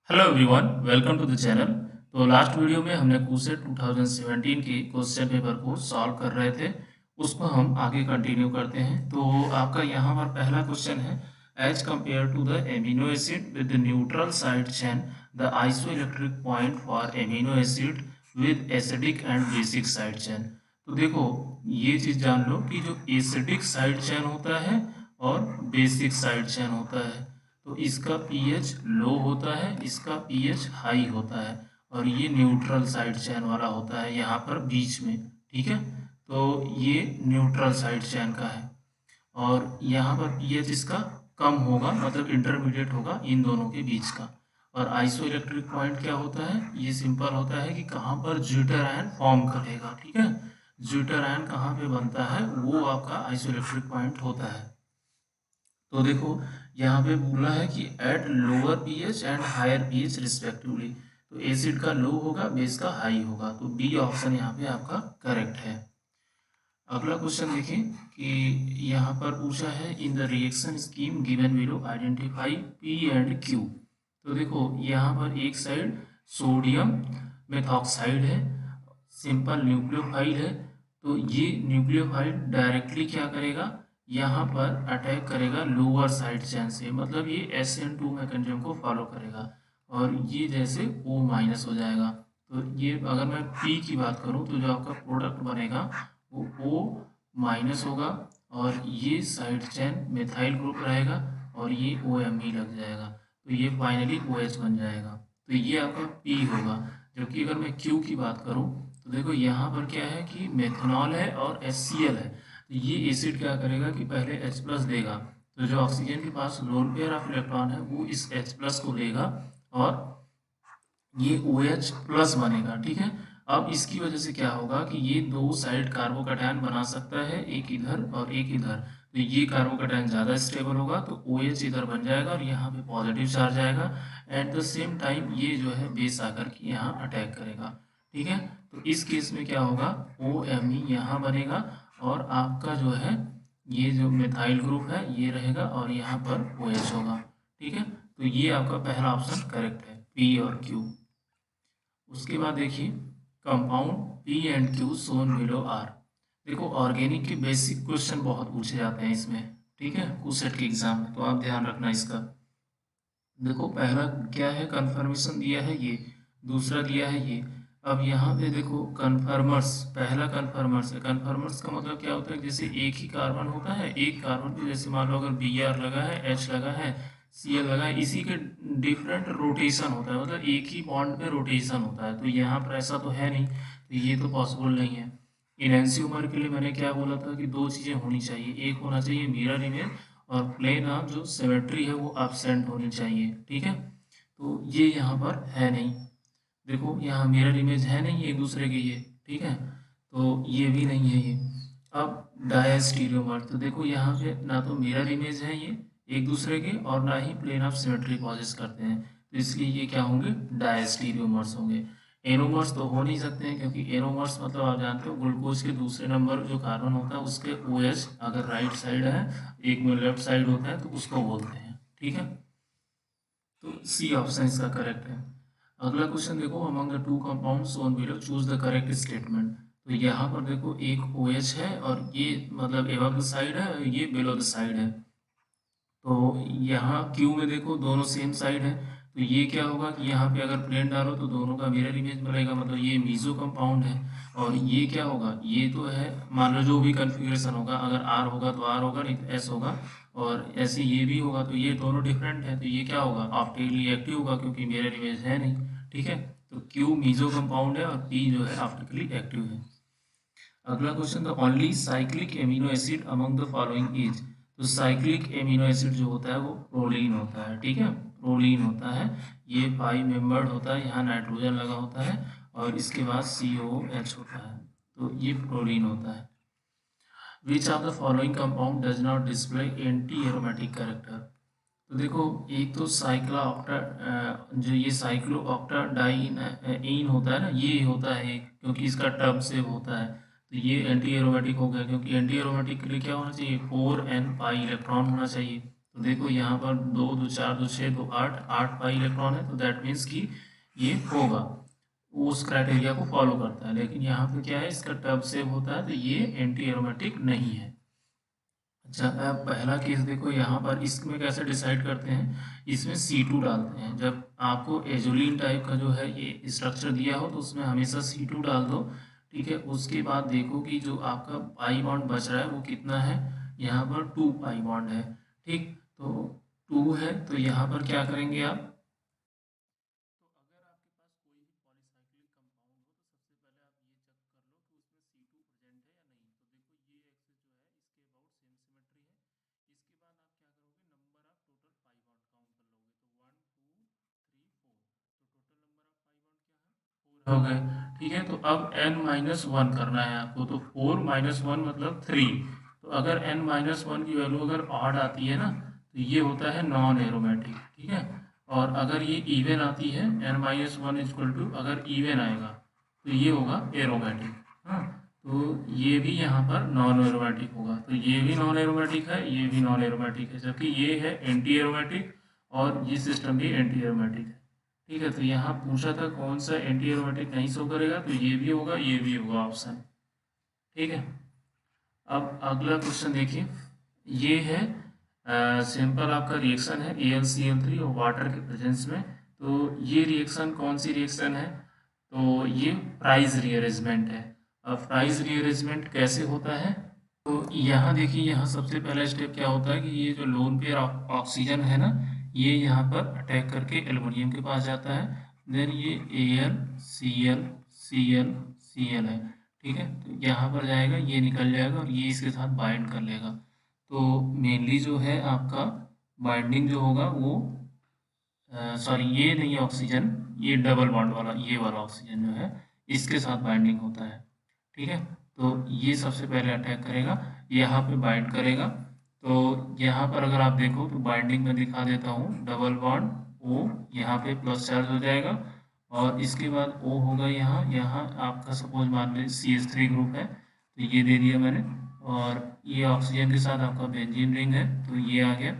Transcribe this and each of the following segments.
Hello everyone, welcome to the channel. तो last video में हमने क्यूसेट 2017 के क्वेश्चन पेपर को सॉल्व कर रहे थे। उसको हम आगे कंटिन्यू करते हैं। तो आपका यहाँ पर पहला क्वेश्चन है, as compare to the amino acid with the neutral side chain, the isoelectric point for amino acid with acidic and basic side chain. तो देखो, ये चीज़ जान लो कि जो एसिडिक साइड चेन होता है और बेसिक साइड चेन होता है, तो इसका पीएच लो होता है, इसका पीएच हाई होता है, और ये न्यूट्रल साइड चेन वाला होता है यहाँ पर बीच में। ठीक है, तो ये न्यूट्रल साइड चेन का है, और यहाँ पर पीएच इसका कम होगा, मतलब इंटरमीडिएट होगा इन दोनों के बीच का। और आइसो इलेक्ट्रिक पॉइंट क्या होता है, ये सिंपल होता है कि कहाँ पर ज्यूटर आयन फॉर्म करेगा। ठीक है, ज्यूटर आयन कहाँ पे बनता है, वो आपका आइसो इलेक्ट्रिक पॉइंट होता है। तो देखो, यहाँ पे बोला है कि at lower pH and higher pH respectively, तो एसिड का लो होगा, बेस का हाई होगा, तो बी ऑप्शन यहाँ पे आपका करेक्ट है। अगला क्वेश्चन देखें कि यहाँ पर पूछा है, in the reaction scheme given below identify P and Q. तो देखो, यहाँ पर एक साइड सोडियम मेथॉक्साइड है, सिंपल न्यूक्लियोफाइल है। तो ये न्यूक्लियोफाइल डायरेक्टली क्या करेगा, यहाँ पर अटैक करेगा लोअर साइड चेन से, मतलब ये SN2 मैकेनिज्म को फॉलो करेगा, और ये जैसे O माइनस हो जाएगा। तो ये अगर मैं P की बात करूँ तो जो आपका प्रोडक्ट बनेगा वो O माइनस होगा, और ये साइड चेन मिथाइल ग्रुप रहेगा, और ये OMe लग जाएगा, तो ये फाइनली OH बन जाएगा। तो ये आपका P होगा। जबकि अगर मैं Q की बात करूँ तो देखो, यहाँ पर क्या है कि मेथनॉल है और HCl है। तो ये एसिड क्या करेगा कि पहले H प्लस देगा, तो जो ऑक्सीजन के पास लोन पेयर ऑफ इलेक्ट्रॉन है वो इस H प्लस को लेगा, और ये OH प्लस बनेगा। ठीक है, अब इसकी वजह से क्या होगा कि ये दो साइड कार्बोकैटायन बना सकता है, एक इधर और एक इधर। तो ये कार्बोकैटायन ज़्यादा स्टेबल होगा, तो OH इधर बन जाएगा और यहाँ पे पॉजिटिव चार्ज आएगा। एट द सेम टाइम ये जो है बेस आकर के यहाँ अटैक करेगा। ठीक है, तो इस केस में क्या होगा, OMe यहाँ बनेगा, और आपका जो है ये जो मिथाइल ग्रुप है ये रहेगा, और यहाँ पर OH होगा। ठीक है, तो ये आपका पहला ऑप्शन करेक्ट है, P और Q। उसके बाद देखिए, compound P and Q shown below are. देखो, ऑर्गेनिक के बेसिक क्वेश्चन बहुत पूछे जाते हैं इसमें। ठीक है, क्यूसेट के एग्जाम में, तो आप ध्यान रखना इसका। देखो, पहला क्या है, कन्फर्मेशन दिया है ये, दूसरा दिया है ये। अब यहाँ पे देखो कन्फर्मर्स, पहला कन्फर्मर्स है। कन्फर्मर्स का मतलब क्या होता है, जैसे एक ही कार्बन होता है, एक कार्बन पे जैसे मान लो अगर Br लगा है, H लगा है, Cl लगा है, इसी के डिफरेंट रोटेशन होता है, मतलब एक ही बॉन्ड पे रोटेशन होता है। तो यहाँ पर ऐसा तो है नहीं, तो ये तो पॉसिबल नहीं है। इनएंसियोमर के लिए मैंने क्या बोला था कि दो चीज़ें होनी चाहिए, एक होना चाहिए मिरर इमेज, और प्लेन ऑफ जो सिमेट्री है वो एब्सेंट होनी चाहिए। ठीक है, तो ये यहाँ पर है नहीं। देखो, यहाँ मिरर इमेज है नहीं एक दूसरे के ये। ठीक है, तो ये भी नहीं है ये। अब डायस्टीरियोमर, तो देखो यहाँ पे ना तो मिरर इमेज है ये एक दूसरे के, और ना ही प्लेन ऑफ सिमेट्री पॉजेस करते हैं, तो इसलिए ये क्या होंगे, डायस्टीरियोमर्स होंगे। एनोमर्स तो हो नहीं सकते हैं, क्योंकि एनोमर्स मतलब आप जानते हो, ग्लूकोज के दूसरे नंबर जो कार्बन होता है उसके OH अगर राइट साइड है, एक में लेफ्ट साइड होता है, तो उसको बोलते हैं। ठीक है, तो सी ऑप्शन इसका करेक्ट है। अगला क्वेश्चन देखो, among the two compounds shown below choose the correct statement. तो यहाँ पर देखो, एक OH है, और ये मतलब एबव द साइड है, ये बिलो द साइड है। तो यहाँ Q में देखो दोनों सेम साइड है, तो ये क्या होगा कि यहाँ पे अगर प्लेन डालो तो दोनों का मिरर इमेज बनेगा, मतलब ये मीजो कंपाउंड है। और ये क्या होगा, ये तो है, मान लो जो भी कन्फिग्रेशन होगा, अगर R होगा तो R होगा, नहीं तो S होगा, और ऐसे ये भी होगा, तो ये दोनों डिफरेंट है, तो ये क्या होगा, ऑप्टिकली एक्टिव होगा, क्योंकि मिरर इमेज है नहीं। ठीक है, तो Q मीजो कंपाउंड है, और P जो है ऑप्टिकली एक्टिव है। अगला question, the only cyclic amino acid among the following is. तो साइक्लिक एमिनो एसिड जो होता है वो प्रोलीन होता है। ठीक है, प्रोलीन होता है, ये 5 मेंबर्ड होता है, यहाँ नाइट्रोजन लगा होता है, और इसके बाद COH होता है, तो ये प्रोलीन होता है। Which of the following compound does not display anti aromatic character. तो देखो, एक तो साइक्ला ऑक्टा, जो ये साइक्लो ऑक्टा डाइन इन होता है ना, ये होता है एक, क्योंकि इसका टब से होता है, तो ये एंटी एरोमेटिक हो गया, क्योंकि एंटी एरोमेटिक के लिए क्या होना चाहिए, 4n पाई इलेक्ट्रॉन होना चाहिए, तो देखो यहाँ पर 2 2 4 2 6 2 8 8 पाई इलेक्ट्रॉन है, तो दैट मीन्स कि ये होगा, उस क्राइटेरिया को फॉलो करता है। लेकिन यहाँ पे क्या है, इसका टब सेव होता है, तो ये एंटी एरोमेटिक नहीं है। अच्छा, अब पहला केस देखो, यहाँ पर इसमें कैसे डिसाइड करते हैं, इसमें C2 डालते हैं। जब आपको एजोलिन टाइप का जो है ये स्ट्रक्चर दिया हो तो उसमें हमेशा C2 डाल दो, ठीक है। उसके बाद देखो कि जो आपका पाई बॉन्ड बच रहा है वो कितना है, यहाँ पर 2 पाई बॉन्ड है, ठीक। तो 2 है, तो यहाँ पर क्या करेंगे आप, तो अगर आपके पास कोई भी पॉलीसाइक्लिक कंपाउंड हो तो सबसे पहले आप ये चेक कर लो कि उसमें C2 प्रेजेंट है या नहीं। तो देखो ये एक्सिस जो है इसके अबाउट सेम सिमेट्री है। इसके बाद आप क्या करोगे, number of total pi bond count कर लोगे, तो 1 2 3 4, तो total number of pi bond क्या है, 4 हो गए, ठीक है। तो अब n-1 करना है आपको, तो 4 - 1 मतलब 3। तो अगर n-1 की वैल्यू अगर ऑड आती है ना, तो ये होता है नॉन एरोमेटिक, ठीक है। और अगर ये इवन आती है n-1 इक्वल टू, अगर इवन आएगा तो ये होगा एरोमेटिक, हाँ। तो ये भी यहाँ पर नॉन एरोमेटिक होगा, तो ये भी नॉन एरोमेटिक है, ये भी नॉन एरोमेटिक है, जबकि ये है एंटी एरोमेटिक और ये सिस्टम भी एंटी एरोमेटिक है, ठीक है। तो यहाँ पूछा था कौन सा एंटी एरोमेटिक नहीं शो करेगा, तो ये भी होगा, ये भी होगा ऑप्शन, ठीक है। अब अगला क्वेश्चन देखिए, ये है सिंपल आपका रिएक्शन है AlCl3 और वाटर के प्रेजेंस में। तो ये रिएक्शन कौन सी रिएक्शन है, तो ये प्राइस रीअरेंजमेंट है। अब प्राइस रीअरेंजमेंट कैसे होता है, तो यहाँ देखिए, यहाँ सबसे पहला स्टेप क्या होता है कि ये जो लोन पेयर ऑक्सीजन है ना, ये यहाँ पर अटैक करके एल्युमिनियम के पास जाता है, देन ये AlCl है, ठीक है। तो यहाँ पर जाएगा, ये निकल जाएगा और ये इसके साथ बाइंड कर लेगा। तो मेनली जो है आपका बाइंडिंग जो होगा वो सॉरी ये नहीं है ऑक्सीजन, ये डबल बॉन्ड वाला, ये वाला ऑक्सीजन जो है इसके साथ बाइंडिंग होता है, ठीक है। तो ये सबसे पहले अटैक करेगा, यहाँ पे बाइंड करेगा। तो यहाँ पर अगर आप देखो तो बाइंडिंग में दिखा देता हूँ, डबल बॉन्ड O यहाँ पे प्लस चार्ज हो जाएगा, और इसके बाद O होगा यहाँ, यहाँ आपका सपोज मान लीजिए CH3 ग्रुप है, तो ये दे दिया मैंने, और ये ऑक्सीजन के साथ आपका बेंजीन रिंग है, तो ये आ गया,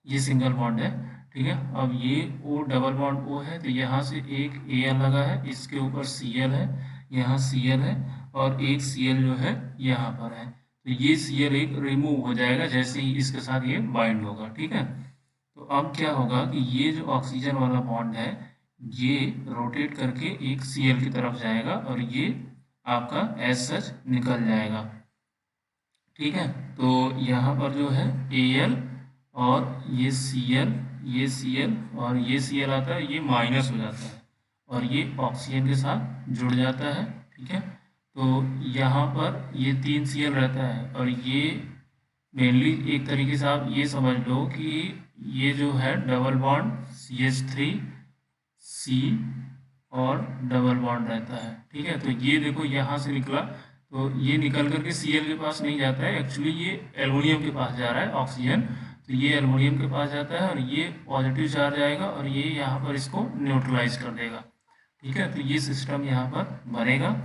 ये सिंगल बॉन्ड है, ठीक है। अब ये O डबल बॉन्ड O है, तो यहाँ से एक Al लगा है, इसके ऊपर Cl है, यहाँ Cl है, और एक Cl जो है यहाँ पर है, तो ये Cl एक रिमूव हो जाएगा जैसे ही इसके साथ ये बाइंड होगा, ठीक है। तो अब क्या होगा कि ये जो ऑक्सीजन वाला बॉन्ड है ये रोटेट करके एक Cl की तरफ जाएगा और ये आपका एज सच निकल जाएगा, ठीक है। तो यहाँ पर जो है Al और ये Cl, ये Cl और ये Cl आता है, ये माइनस हो जाता है और ये ऑक्सीजन के साथ जुड़ जाता है, ठीक है। तो यहाँ पर ये 3 Cl रहता है, और ये मेनली एक तरीके से आप ये समझ लो कि ये जो है डबल बॉन्ड CH3 C और डबल बॉन्ड रहता है, ठीक है। तो ये देखो यहाँ से निकला, तो ये निकल करके Cl के पास नहीं जाता है, एक्चुअली ये एल्युमिनियम के पास जा रहा है ऑक्सीजन, तो ये एल्युमिनियम के पास जाता है और ये पॉजिटिव चार्ज आएगा और ये यहाँ पर इसको न्यूट्रलाइज कर देगा, ठीक है। तो ये सिस्टम यहाँ पर बनेगा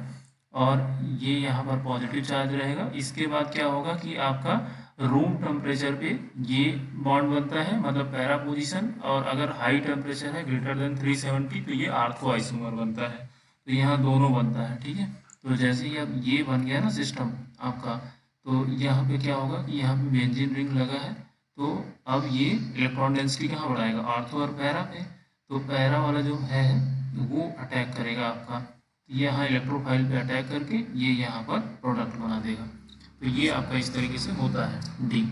और ये यहाँ पर पॉजिटिव चार्ज रहेगा। इसके बाद क्या होगा कि आपका रूम टेम्परेचर पे ये बॉन्ड बनता है, मतलब पैरा पोजीशन, और अगर हाई टेम्परेचर है ग्रेटर देन 370 तो ये आर्थो आइसोमर बनता है, तो यहाँ दोनों बनता है, ठीक है। तो जैसे ही अब ये बन गया ना सिस्टम आपका, तो यहाँ पे क्या होगा कि यहाँ पे बेंजीन रिंग लगा है, तो अब ये इलेक्ट्रॉन डेंसिटी कहाँ बढ़ाएगा, आर्थो और पैरा पे। तो पैरा वाला जो है वो अटैक करेगा आपका, यहाँ इलेक्ट्रोफाइल पे अटैक करके ये यहाँ पर प्रोडक्ट बना देगा। तो ये आपका इस तरीके से होता है डी।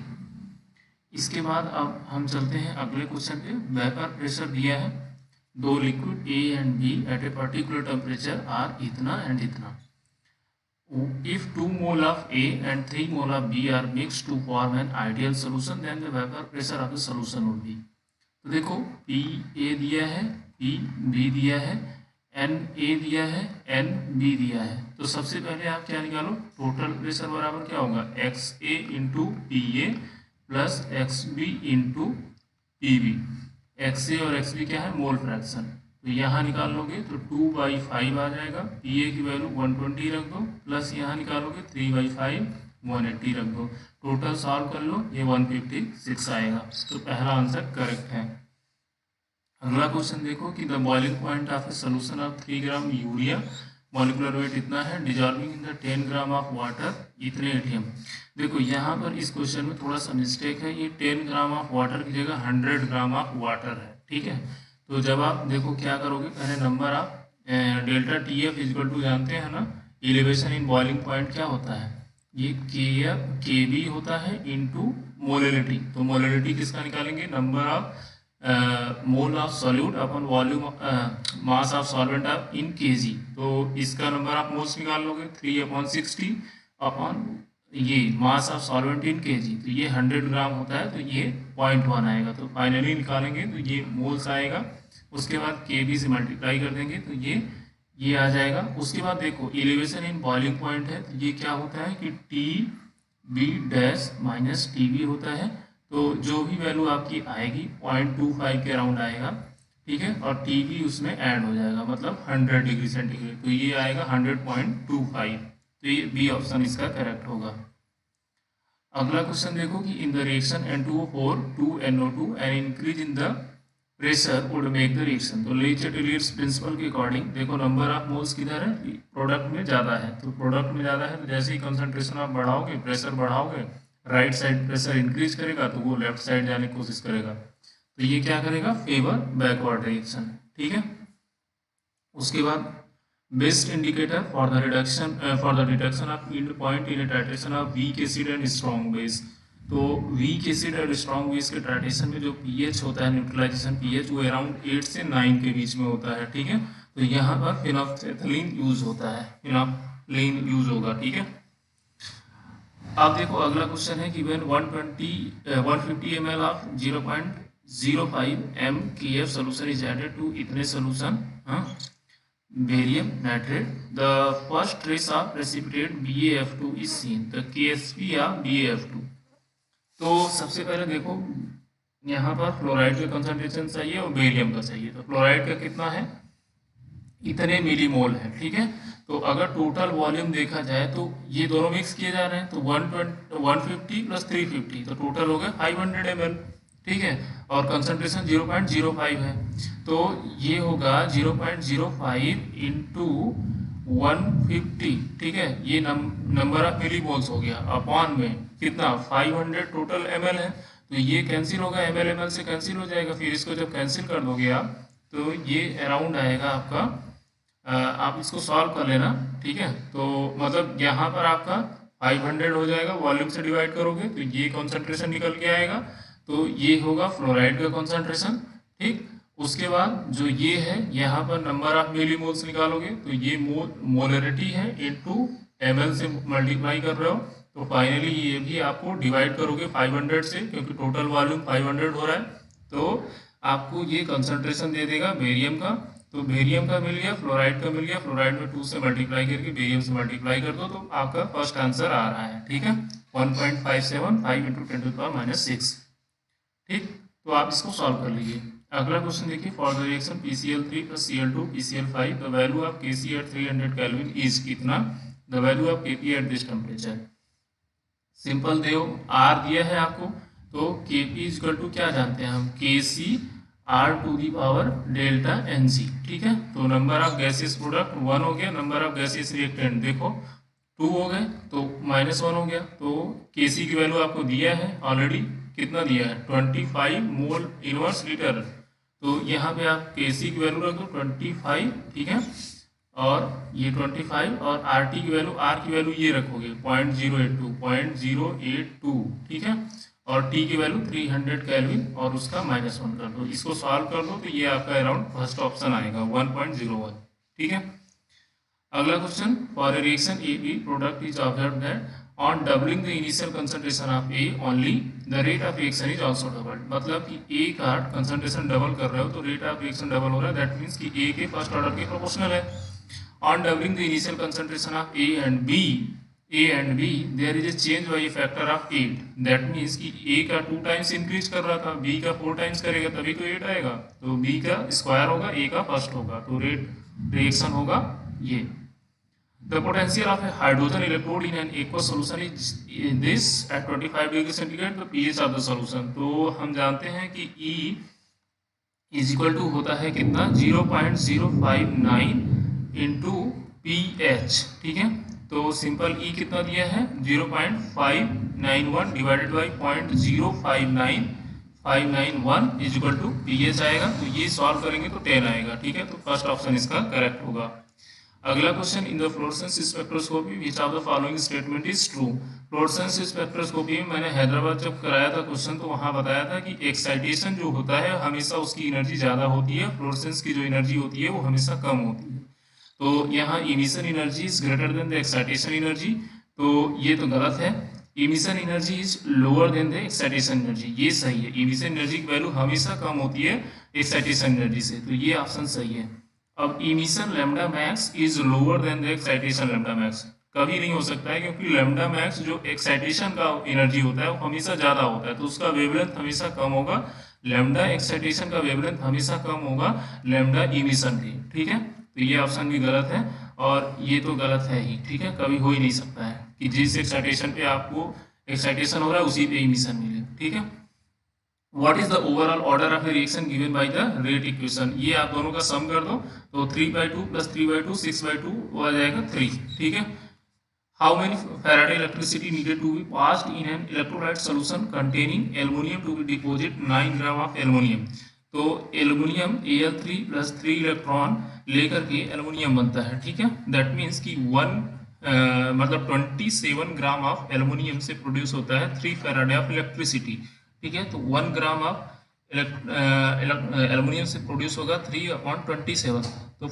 इसके बाद अब हम चलते हैं अगले क्वेश्चन पे। वेपर प्रेशर दिया है, दो liquid A and B at a particular temperature are इतना एंड इतना। If 2 mole of A and 3 mole of B are mixed to form an ideal solution, then the vapor pressure of the solution would be। तो देखो P A दिया है, P B दिया है, N A दिया है, N B दिया है। तो सबसे पहले आप क्या निकालो, टोटल प्रेशर बराबर क्या होगा, X A into P A plus X B into P B. X A और एक्स बी क्या है, मोल फ्रैक्शन। तो यहाँ निकाल लोगे तो 2/5 आ जाएगा, पी ए की वैल्यू 120 रख दो, प्लस यहाँ निकालोगे 3/5 180 रख दो, टोटल सॉल्व कर लो, ये 156 आएगा। तो पहला आंसर करेक्ट है। अगला क्वेश्चन देखो कि the boiling point of A solution of 3 gram urea, molecular weight इतना है, dissolving in the 10 gram of water, इतने एटीएम। देखो यहाँ पर इस क्वेश्चन में थोड़ा सा मिस्टेक है, ये 10 ग्राम ऑफ वाटर की जगह 100 ग्राम ऑफ वाटर है, ठीक है। तो जब आप देखो क्या करोगे, पहले नंबर आप delta T F equal to जानते हैं ना, एलिवेशन इन बॉइलिंग पॉइंट क्या होता है, ये के बी होता है इनटू मोलिलिटी। तो मोलिलिटी किसका निकालेंगे, number of mole of solute upon volume mass of solvent of in KG. तो इसका नंबर ऑफ मोल्स निकाल लोगे 3/60 अपॉन ये mass of solvent in KG. तो ये 100 ग्राम होता है, तो ये 0.1 आएगा। तो फाइनली निकालेंगे तो ये मोल्स आएगा, उसके बाद केबी से मल्टीप्लाई कर देंगे तो ये आ जाएगा। उसके बाद देखो एलिवेशन इन बॉइलिंग पॉइंट है, तो ये क्या होता है कि T B dash minus T B होता है। तो जो भी वैल्यू आपकी आएगी 0.25 के अराउंड आएगा, ठीक है, और टी बी उसमें ऐड हो जाएगा, मतलब 100 डिग्री सेंटीग्रेड। तो ये आएगा 100.25। तो ये बी ऑप्शन इसका करेक्ट होगा। अगला क्वेश्चन देखो कि in the reaction N2O4 2NO2 an increase in the pressure would make the reaction. तो लीच-टू-लीच प्रिंसिपल के अकॉर्डिंग देखो नंबर ऑफ मोल्स किधर है, प्रोडक्ट में ज़्यादा है। तो प्रोडक्ट में ज़्यादा है तो जैसे ही कंसंट्रेशन आप बढ़ाओगे, प्रेशर बढ़ाओगे, राइट साइड प्रेशर इंक्रीज करेगा तो वो लेफ्ट साइड जाने की कोशिश करेगा। तो ये क्या करेगा, फेवर बैकवर्ड रिएक्शन, ठीक है। उसके बाद best indicator for the detection of yield point in titration of weak acid and strong base. तो वीक एसिड और स्ट्रॉन्ग बेस के टाइट्रेशन में जो पीएच होता है, न्यूट्रलाइजेशन पीएच, वो अराउंड 8 से 9 के बीच में होता है, ठीक है। तो यहाँ पर फिनोल्फथलीन यूज होता है, फिनोल्फथलीन यूज होगा, ठीक है। आप देखो अगला क्वेश्चन है कि when 150 ml of 0.05 mkf solution is added to इतने solution barium nitrate, the first trace of precipitate BaF2 is seen, the KSP of BaF2। तो सबसे पहले देखो यहाँ पर फ्लोराइड का कंसंट्रेशन चाहिए और बेरियम का चाहिए। तो फ्लोराइड का कितना है, इतने मिलीमोल है, ठीक है। तो अगर टोटल वॉल्यूम देखा जाए तो ये दोनों मिक्स किए जा रहे हैं, तो 150 प्लस 350 तो टोटल हो गया 500 ml, ठीक है। और कंसंट्रेशन 0.05 है, तो ये होगा 0.05 इंटू 150, ठीक है। ये नंबर ऑफ मिलीमोल्स हो गया, अपॉन में कितना 500 टोटल ml है। तो ये कैंसिल होगा, ml से कैंसिल हो जाएगा। फिर इसको जब कैंसिल कर दोगे आप तो ये अराउंड आएगा आपका, आप इसको सॉल्व कर लेना, ठीक है। तो मतलब यहाँ पर आपका 500 हो जाएगा, वॉल्यूम से डिवाइड करोगे तो ये कॉन्सेंट्रेशन निकल के आएगा। तो ये होगा फ्लोराइड का कॉन्सेंट्रेशन, ठीक। उसके बाद जो ये है यहाँ पर नंबर ऑफ मिलीमोल्स निकालोगे तो ये मोलरिटी है इनटू ml से मल्टीप्लाई कर रहे हो। तो फाइनली ये भी आपको डिवाइड करोगे 500 से, क्योंकि टोटल वॉल्यूम 500 हो रहा है। तो आपको ये कंसंट्रेशन दे देगा बेरियम का। तो बेरियम का मिल गया, फ्लोराइड का मिल गया, फ्लोराइड में 2 से मल्टीप्लाई करके बेरियम से मल्टीप्लाई कर दो तो आपका फर्स्ट आंसर आ रहा है, ठीक है, 1.575 इंटू 10⁻⁶, ठीक। तो आप इसको सॉल्व कर लीजिए। अगला क्वेश्चन देखिए, for the reaction PCl3 plus Cl2 PCl5 the value of Kc at 300 kelvin is कितना, the value of Kp at this temperature. Simple दो R दिया है आपको, तो Kp इक्वल टू क्या जानते हैं हम, Kc R⁴ डेल्टा Nc, ठीक है। तो नंबर ऑफ गैसियस प्रोडक्ट 1 हो गया, नंबर ऑफ गैसियस रिएक्टेंट देखो 2 हो गए, तो -1 हो गया। तो Kc की वैल्यू आपको दिया है ऑलरेडी, कितना दिया है 25 मोल इनवर्स लीटर। तो यहाँ पे आप Kc की वैल्यू रख दो 25, ठीक है, और ये 25 और RT की वैल्यू, R की वैल्यू ये रखोगे 0.082, ठीक है, और T की वैल्यू 300 केल्विन और उसका -1 कर दो। इसको सॉल्व कर दो तो ये आपका अराउंड फर्स्ट ऑप्शन आएगा 1.01, ठीक है। अगला question, for a reaction AB product is observed that on doubling the initial concentration of A only the rate of reaction is also doubled. मतलब कि A का कंसंट्रेशन डबल कर रहे हो तो रेट ऑफ रिएक्शन डबल हो रहा है, दैट मीन्स कि A के फर्स्ट ऑर्डर के प्रोपोर्शनल है। On doubling the initial concentration of A and B there is a change by factor of 8, that means कि A का 2 टाइम्स इंक्रीज कर रहा था, B का 4 टाइम्स करेगा तभी तो 8 आएगा। तो B का स्क्वायर होगा, A का फर्स्ट होगा, तो रेट रिएक्शन होगा ये। The potential of a hydrogen electrode in an aqueous solution is this at 25 degree centigrade, the pH of the solution। तो हम जानते हैं कि E इज इक्वल टू होता है कितना 0.059 इंटू पी एच, ठीक है। तो सिंपल ई कितना दिया है 0.591 divided by 0.059591 is equal to P H आएगा। तो ये सॉल्व करेंगे तो 10 आएगा, ठीक है। तो फर्स्ट ऑप्शन इसका करेक्ट होगा। अगला question, in the fluorescence spectroscopy which of the following statement is true. Fluorescence spectroscopy में मैंने हैदराबाद जब कराया था क्वेश्चन तो वहां बताया था कि एक्साइटेशन जो होता है हमेशा उसकी एनर्जी ज्यादा होती है, फ्लोरेसेंस की जो एनर्जी होती है वो हमेशा कम होती है। तो यहाँ emission energy is greater than the excitation energy, तो ये तो गलत है। Emission energy is lower than the excitation energy, ये सही है। इमिशन एनर्जी की वैल्यू हमेशा कम होती है एक्साइटेशन एनर्जी से, तो ये ऑप्शन सही है। अब emission lambda max is lower than the excitation lambda max, कभी नहीं हो सकता है, क्योंकि लैम्डा मैक्स जो एक्साइटेशन का एनर्जी होता है वो हमेशा ज्यादा होता है, तो उसका वेवलेंथ हमेशा कम होगा। लैम्डा एक्साइटेशन का वेवलेंथ हमेशा कम होगा लैम्डा इमिशन के, ठीक है। तो ये ऑप्शन भी गलत है और ये तो गलत है ही, ठीक है। कभी हो ही नहीं सकता है कि जिस एक्साइटेशन पे आपको एक्साइटेशन हो रहा है उसी पे इमिशन मिले, ठीक है। What is the overall order of a reaction given by the rate equation? ये आप दोनों का सम कर दो तो 3/2 plus 3/2 6/2 वो आ जाएगा 3, ठीक है। How many Faraday electricity needed to be passed in an electrolyte solution containing aluminum to be deposit 9 gram of aluminum? तो एल्यूमिनियम Al3 plus 3 इलेक्ट्रॉन लेकर के एल्यूमिनियम बनता है, ठीक है। दैट मीन्स कि मतलब 27 ग्राम ऑफ एल्यूमिनियम से प्रोड्यूस होता है 3 फैराडे ऑफ इलेक्ट्रिसिटी, ठीक है। तो 1 ग्राम ऑफ एल्यूमिनियम से प्रोड्यूस होगा 3/27, तो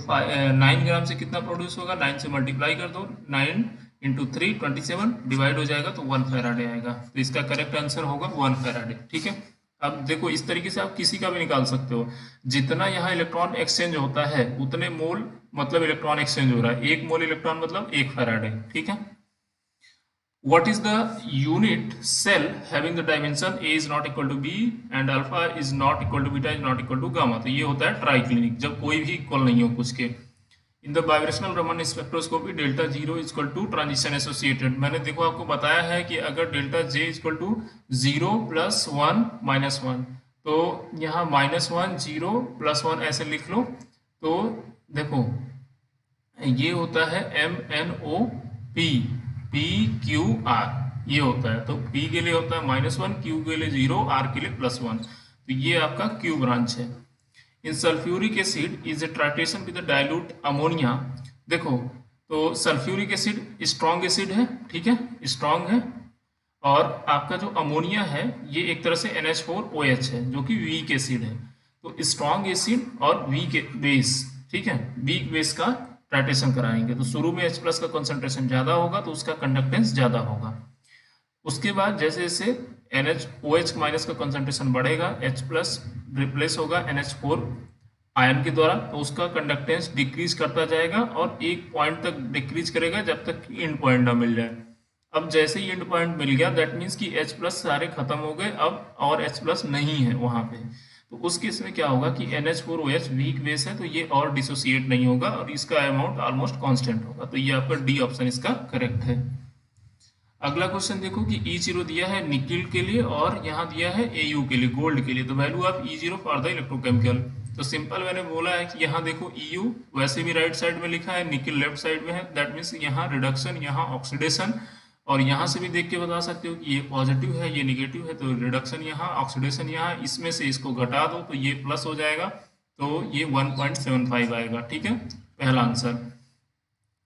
9 ग्राम से कितना प्रोड्यूस होगा, 9 से मल्टीप्लाई कर दो, 9 इंटू 3 27 डिवाइड हो जाएगा तो 1 फैराडे आएगा। तो इसका करेक्ट आंसर होगा 1 फैराडे, ठीक है। अब देखो इस तरीके से आप किसी का भी निकाल सकते हो, जितना यहाँ इलेक्ट्रॉन एक्सचेंज होता है उतने मोल मतलब इलेक्ट्रॉन एक्सचेंज हो रहा है, 1 मोल इलेक्ट्रॉन मतलब 1 फैराडे, ठीक है। What is the unit cell having the dimension A is not equal to B and alpha is not equal to beta is not equal to gamma? तो ये होता है ट्राइक्लिनिक, जब कोई भी इक्वल नहीं हो कुछ के। In the vibrational Raman spectroscopy delta 0 is equal to transition associated. मैंने देखो आपको बताया है कि अगर delta J is equal to 0 + 1 - 1, तो यहाँ -1 0 + 1 ऐसे लिख लो। तो देखो ये होता है MnO PQR, ये होता है। तो P के लिए होता है -1, Q के लिए 0, R के लिए +1, तो ये आपका Q ब्रांच है। In sulphuric acid is a titration with dilute ammonia. देखो तो सल्फ्यूरिक एसिड स्ट्रॉन्ग एसिड है, ठीक है, स्ट्रॉन्ग है। और आपका जो अमोनिया है ये एक तरह से NH4OH है जो कि वीक एसिड है। तो स्ट्रॉन्ग एसिड और वीक बेस, ठीक है, वीक बेस का ट्राइटेशन कराएंगे तो शुरू में H+ का कंसंट्रेशन ज्यादा होगा तो उसका कंडक्टेंस ज्यादा होगा। उसके बाद जैसे जैसे NH OH- का कंसंट्रेशन बढ़ेगा, H+ रिप्लेस होगा NH4 आयन के द्वारा, तो उसका कंडक्टेंस डिक्रीज करता जाएगा और एक पॉइंट तक डिक्रीज करेगा जब तक कि एंड पॉइंट ना मिल जाए। अब जैसे ही एंड पॉइंट मिल गया दैट मीन्स कि H+ सारे खत्म हो गए अब और H+ नहीं है वहां पे, तो उस केस में क्या होगा कि NH4OH वीक बेस है तो ये और डिसोसिएट नहीं होगा और इसका अमाउंट ऑलमोस्ट कांस्टेंट होगा। तो ये आपका डी ऑप्शन इसका करेक्ट है। अगला क्वेश्चन देखो कि E0 दिया है निकिल के लिए और यहाँ दिया है Au के लिए, गोल्ड के लिए। तो value of E0 for the electrochemical, तो सिंपल मैंने बोला है कि यहाँ देखो Eu वैसे भी राइट साइड में लिखा है, निकिल लेफ्ट साइड में है, दैट मीन्स यहाँ रिडक्शन यहाँ ऑक्सीडेशन, और यहाँ से भी देख के बता सकते हो कि ये पॉजिटिव है ये निगेटिव है, तो रिडक्शन यहाँ ऑक्सीडेशन यहाँ, इसमें से इसको घटा दो तो ये प्लस हो जाएगा, तो ये 1.75 आएगा, ठीक है, पहला answer.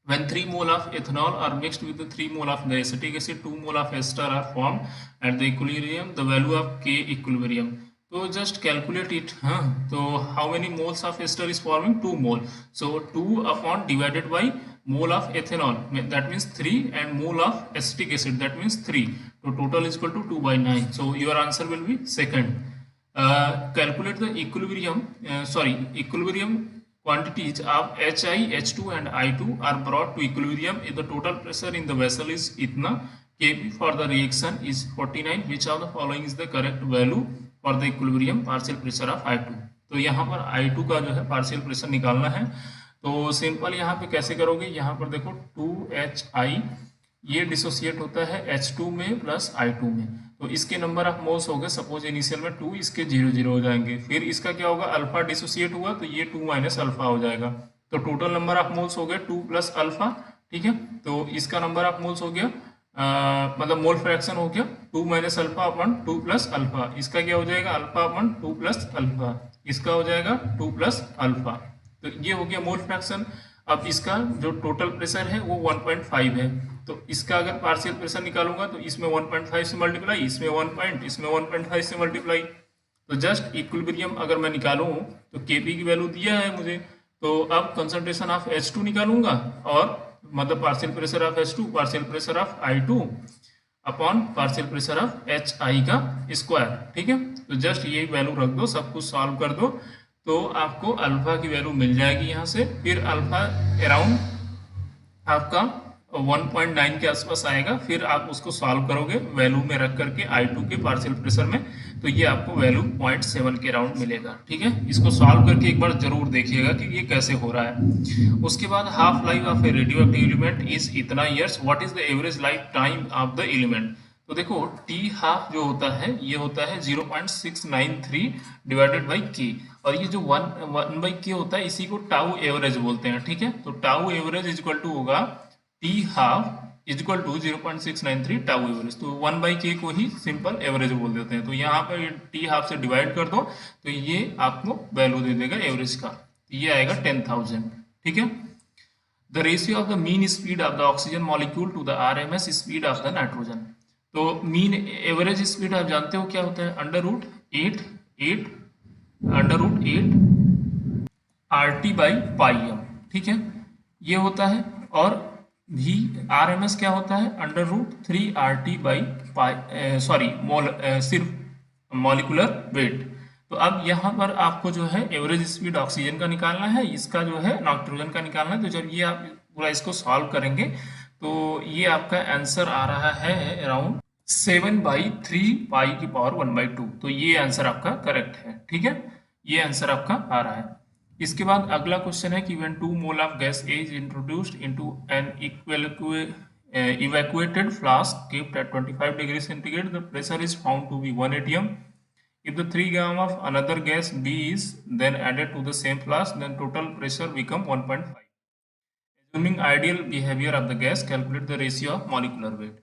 When 3 mole of ethanol are mixed with the 3 mole of the acetic acid, 2 mole of ester are formed at the equilibrium, the value of K equilibrium. तो just calculate it, हाँ। तो how many moles of ester is forming? 2 mole. So 2 upon divided by mole of ethanol, that means 3, and mole of acetic acid, that means 3. So total is equal to 2/9. So your answer will be second. Calculate the equilibrium, equilibrium quantities of HI, H2 and I2 are brought to equilibrium if the total pressure in the vessel is itna, Kp for the reaction is 49, which of the following is the correct value for the equilibrium partial pressure of I2। तो यहाँ पर I2 का जो है partial pressure निकालना है, तो simple यहाँ पे कैसे करोगे, यहाँ पर देखो 2Hi ये डिसोसिएट होता है H2 में प्लस I2 में, तो इसके नंबर ऑफ मोल्स हो गए सपोज इनिशियल में 2, इसके 0 0 हो जाएंगे। फिर इसका क्या होगा, अल्फा डिसोसिएट हुआ तो ये 2 माइनस अल्फा हो जाएगा, तो टोटल नंबर ऑफ मोल्स हो गए 2 प्लस अल्फा। ठीक है, तो इसका नंबर ऑफ मोल्स हो गया मतलब मोल फ्रैक्शन हो गया 2 माइनस अल्फा अपन 2 प्लस अल्फा। इसका क्या हो जाएगा, अल्फा अपन 2 प्लस अल्फा, इसका हो जाएगा 2 प्लस अल्फा। तो ये हो गया मोल फ्रैक्शन। अब इसका जो टोटल प्रेशर है वो 1.5 है, तो इसका अगर पार्शियल प्रेशर निकालूंगा तो इसमें 1.5 से मल्टीप्लाई, इसमें 1.5 से मल्टीप्लाई, तो जस्ट इक्विलिब्रियम अगर मैं निकालूं तो Kp की वैल्यू दिया है मुझे, तो अब कंसंट्रेशन ऑफ H2 निकालूंगा और मतलब partial pressure of H2 partial pressure of I2 upon partial pressure of Hi का स्क्वायर। ठीक है, तो जस्ट ये वैल्यू रख दो, सब कुछ सॉल्व कर दो, तो आपको अल्फा की वैल्यू मिल जाएगी यहाँ से। फिर अल्फा अराउंड आपका 1.9 के आसपास आएगा, फिर आप उसको सॉल्व करोगे वैल्यू में रख करके I2 के पार्शियल प्रेशर में, तो ये आपको वैल्यू 0.7 के अराउंड मिलेगा। ठीक है, इसको सॉल्व करके एक बार जरूर देखिएगा कि ये कैसे हो रहा है। उसके बाद half life of a radio active element is इतना years, what is the average life time of the element. तो देखो टी हाफ जो होता है ये होता है 0.693 डिवाइडेड बाई के, और ये जो 1 बाई के होता है इसी को टाउ एवरेज बोलते हैं। ठीक है, तो tau average is equal to होगा T half is equal to 0.693 tau average, तो 1 बाई के को ही सिंपल एवरेज बोल देते हैं। तो यहाँ पर टी हाफ से डिवाइड कर दो तो ये आपको वैल्यू दे देगा एवरेज का, ये आएगा 10,000। ठीक है, the ratio of the mean speed of the oxygen molecule to the RMS speed of the nitrogen. तो मीन एवरेज स्पीड आप जानते हो क्या होता है, √8 RT बाई पाई एम। ठीक है, ये होता है, और भी RMS क्या होता है, √3 RT बाई पाई सिर्फ मॉलिकुलर वेट। तो अब यहाँ पर आपको जो है एवरेज स्पीड ऑक्सीजन का निकालना है, इसका जो है नाइट्रोजन का निकालना है। तो जब ये आप पूरा इसको सॉल्व करेंगे तो ये आपका आंसर आ रहा है अराउंड 7/3 पाई की पावर 1/2, तो ये आंसर आपका करेक्ट है। ठीक है, ये आंसर आपका आ रहा है। इसके बाद अगला क्वेश्चन है कि when 2 mole of gas is introduced into an evacuated flask kept at 25 degrees centigrade, the pressure is found to be 1 atm. If the 3 gram of another gas B is then added to the same flask, then total pressure become 1.5. Assuming ideal behavior of the gas, calculate the ratio of molecular weight.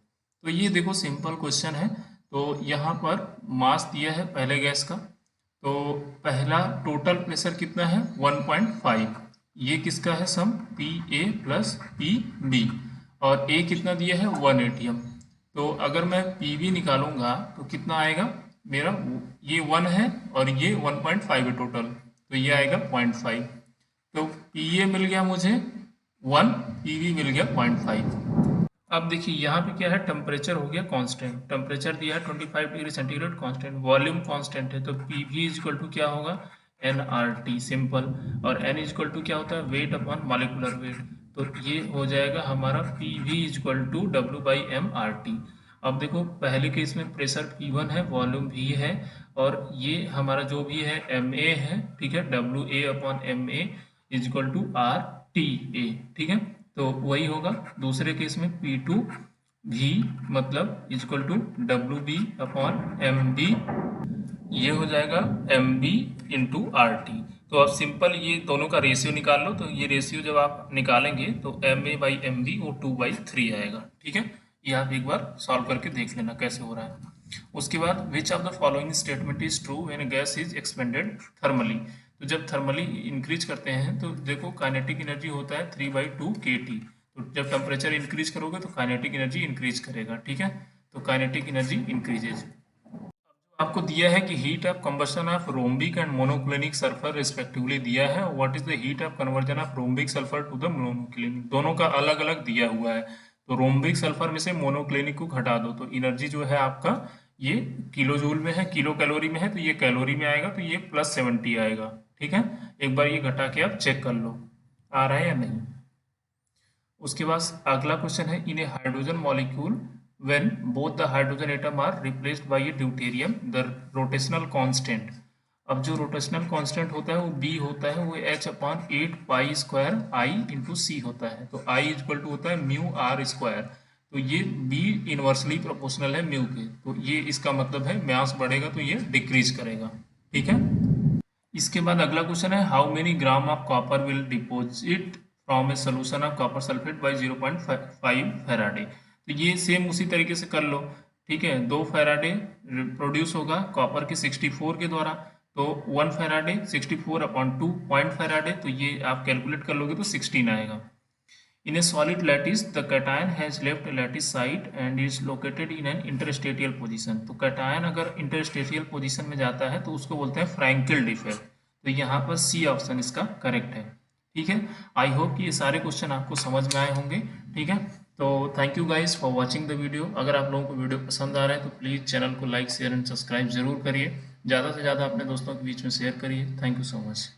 तो ये देखो simple question है। तो यहाँ पर मास दिया है पहले गैस का, तो पहला टोटल प्रेशर कितना है 1.5, ये किसका है सम PA प्लस PB, और A कितना दिया है 1 atm। तो अगर मैं PB निकालूंगा तो कितना आएगा मेरा, ये 1 है और ये 1.5 है टोटल, तो ये आएगा 0.5। तो PA मिल गया मुझे 1, PB मिल गया 0.5। अब देखिए यहाँ पे क्या है, टेम्परेचर हो गया कांस्टेंट, टेम्परेचर दिया है 25 degree centigrade constant, volume constant है, तो PV इज इक्वल टू क्या होगा nRT सिंपल, और N इज इक्वल टू क्या होता है वेट अपॉन मॉलिक्यूलर वेट, तो ये हो जाएगा हमारा PV is equal to W/mRT। अब देखो पहले केस में प्रेशर P1 है, वॉल्यूम V है, और ये हमारा जो भी है MA है। ठीक है, WA/mA is equal to RTA। ठीक है, तो वही होगा दूसरे केस में P2 भी मतलब इक्वल टू WB/MB, ये हो जाएगा MB इंटू RT। तो अब सिंपल ये दोनों का रेशियो निकाल लो, तो ये रेशियो जब आप निकालेंगे तो MA/MB वो 2/3 आएगा। ठीक है, ये आप एक बार सॉल्व करके देख लेना कैसे हो रहा है। उसके बाद which of the following statement is true when gas is expanded thermally. तो जब थर्मली इंक्रीज करते हैं तो देखो काइनेटिक एनर्जी होता है 3/2 kT, तो जब टेम्परेचर इंक्रीज करोगे तो काइनेटिक एनर्जी इंक्रीज करेगा। ठीक है, तो काइनेटिक एनर्जी इंक्रीजेज। आपको दिया है कि heat of combustion of rhombic and monoclinic sulphur respectively दिया है, what is the heat of conversion of rhombic sulphur to the monoclinic, दोनों का अलग अलग दिया हुआ है। तो रोम्बिक सल्फर में से मोनोक्लिनिक को घटा दो तो एनर्जी जो है आपका ये किलो जूल में है, किलो कैलोरी में है, तो ये कैलोरी में आएगा, तो ये +70 आएगा। ठीक है, एक बार ये घटा के आप चेक कर लो आ रहा है या नहीं। उसके बाद अगला क्वेश्चन है in a hydrogen molecule when both the hydrogen atom are replaced by a deuterium, the rotational constant अब जो रोटेशनल कांस्टेंट होता है वो b होता है, वो h/8 pi square i into C होता है। तो i इक्वल टू होता है म्यू आर स्क्वायर। तो ये b इनवर्सली प्रोपोर्शनल है म्यू के, तो ये इसका मतलब है मास बढ़ेगा तो ये डिक्रीज करेगा। ठीक है। इसके बाद अगला क्वेश्चन है, how many gram of copper will deposit from a solution of copper sulphate by 0.5 faraday. तो ये सेम उसी तरीके से कर लो। ठीक है, 2 फैराडे प्रोड्यूस होगा कॉपर के 64 के द्वारा, तो 1 फैराडे 64/2 पॉइंट फैराडे, तो ये आप कैलकुलेट कर लोगे तो 16 आएगा। In a solid lattice, the cation has left a lattice site and is located in an interstitial position. तो cation अगर interstitial position में जाता है तो उसको बोलते हैं फ्रैंकल डिफेक्ट। तो यहाँ पर सी ऑप्शन इसका करेक्ट है। ठीक है, आई होप कि ये सारे क्वेश्चन आपको समझ में आए होंगे। ठीक है, तो thank you guys for watching the video. अगर आप लोगों को वीडियो पसंद आ रहा है तो प्लीज़ चैनल को लाइक शेयर एंड सब्सक्राइब जरूर करिए, ज़्यादा से ज़्यादा अपने दोस्तों के बीच में शेयर करिए। Thank you so much.